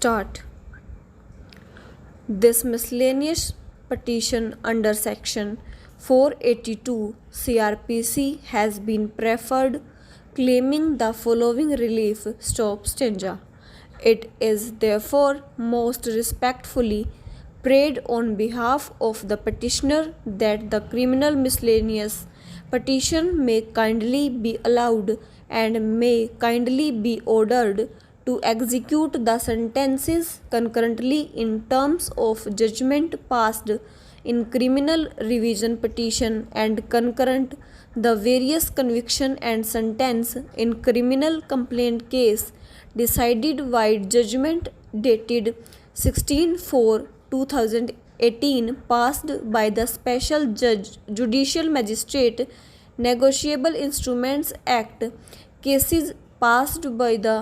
Start. This miscellaneous petition under Section 482 CRPC has been preferred, claiming the following relief stop stanza. It is therefore most respectfully prayed on behalf of the petitioner that the criminal miscellaneous petition may kindly be allowed and may kindly be ordered to execute the sentences concurrently in terms of judgment passed in criminal revision petition and concurrent the various conviction and sentence in criminal complaint case decided by judgment dated 16/4/2018 passed by the Special Judicial Magistrate Negotiable Instruments Act cases passed by the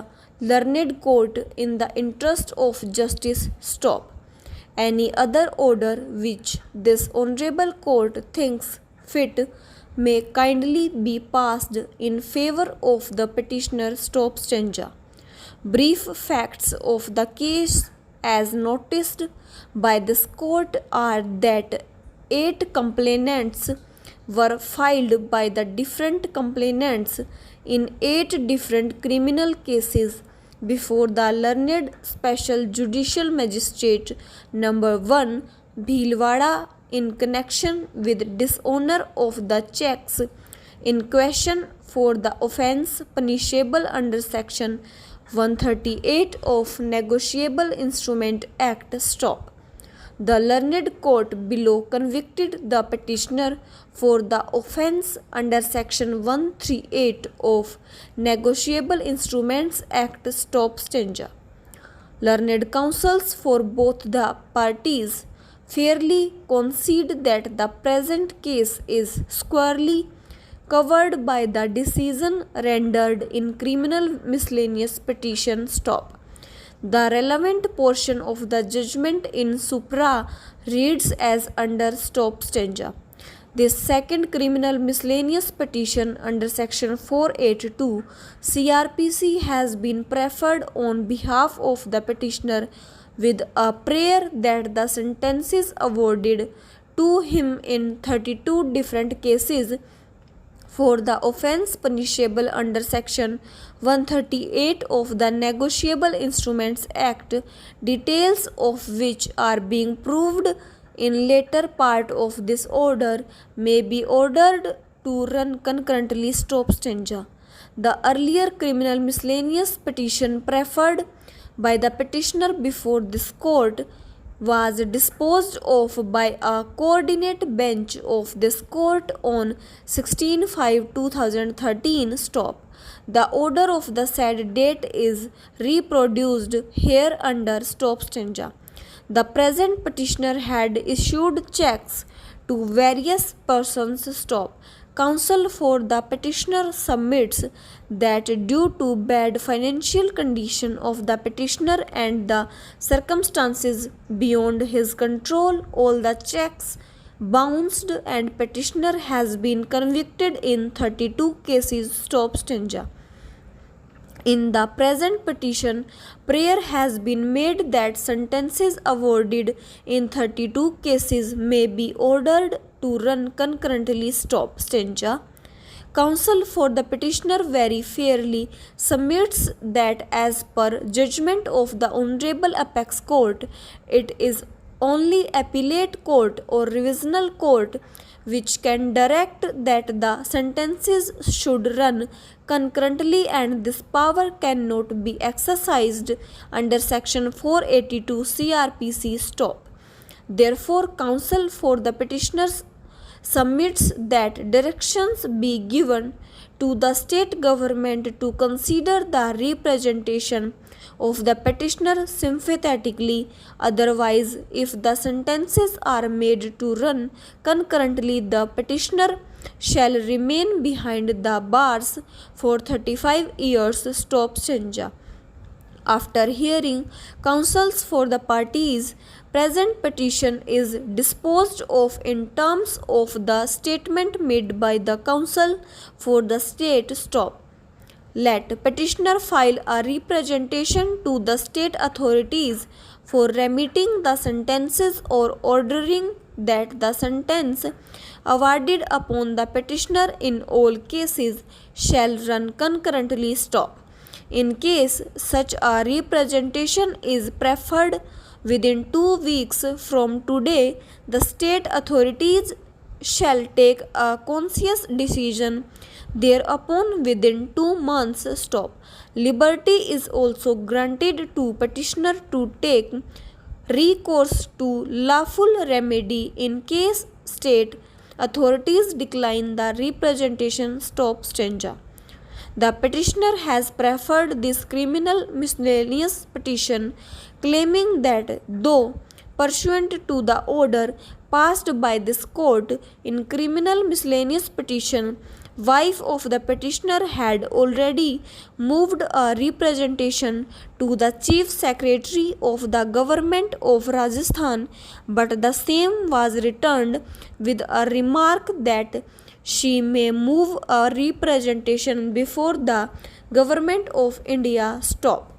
learned court in the interest of justice. Stop. Any other order which this honorable court thinks fit may kindly be passed in favor of the petitioner. Stop stanza. Brief facts of the case as noticed by this court are that 8 complainants were filed by the different complainants in 8 different criminal cases before the learned Special Judicial Magistrate number 1 Bhilwara in connection with dishonor of the checks in question for the offence punishable under Section 138 of Negotiable Instrument Act. Stop. The learned court below convicted the petitioner for the offence under Section 138 of Negotiable Instruments Act. Stop stanza. Learned counsels for both the parties fairly concede that the present case is squarely covered by the decision rendered in criminal miscellaneous petition. Stop. The relevant portion of the judgment in supra reads as under. Stop stanza. This second criminal miscellaneous petition under Section 482 CRPC has been preferred on behalf of the petitioner with a prayer that the sentences awarded to him in 32 different cases for the offence punishable under Section 138 of the Negotiable Instruments Act, details of which are being proved in later part of this order, may be ordered to run concurrently. Stop stanza. The earlier criminal miscellaneous petition preferred by the petitioner before this court was disposed of by a coordinate bench of this court on 16/5/2013. Stop. The order of the said date is reproduced here under. Stop stanza. The present petitioner had issued checks to various persons. Stop. Counsel for the petitioner submits that due to bad financial condition of the petitioner and the circumstances beyond his control, all the checks bounced and petitioner has been convicted in 32 cases. Stop stanza. In the present petition, prayer has been made that sentences awarded in 32 cases may be ordered to run concurrently. Stop stanza. Counsel for the petitioner very fairly submits that as per judgment of the Honorable Apex Court, it is only appellate court or revisional court which can direct that the sentences should run concurrently, and this power cannot be exercised under Section 482 CRPC. Stop. Therefore, counsel for the petitioners submits that directions be given to the state government to consider the representation of the petitioner sympathetically. Otherwise, if the sentences are made to run concurrently, the petitioner shall remain behind the bars for 35 years. Stop stanza. After hearing counsels for the parties, present petition is disposed of in terms of the statement made by the counsel for the state. Stop. let petitioner file a representation to the state authorities for remitting the sentences or ordering that the sentence awarded upon the petitioner in all cases shall run concurrently stop. In case such a representation is preferred within 2 weeks from today, the state authorities shall take a conscious decision thereupon within 2 months stop. Liberty is also granted to petitioner to take recourse to lawful remedy in case state authorities decline the representation stop stanza. The petitioner has preferred this criminal miscellaneous petition, claiming that though pursuant to the order passed by this court in criminal miscellaneous petition, wife of the petitioner had already moved a representation to the Chief Secretary of the Government of Rajasthan, but the same was returned with a remark that she may move a representation before the Government of India stop.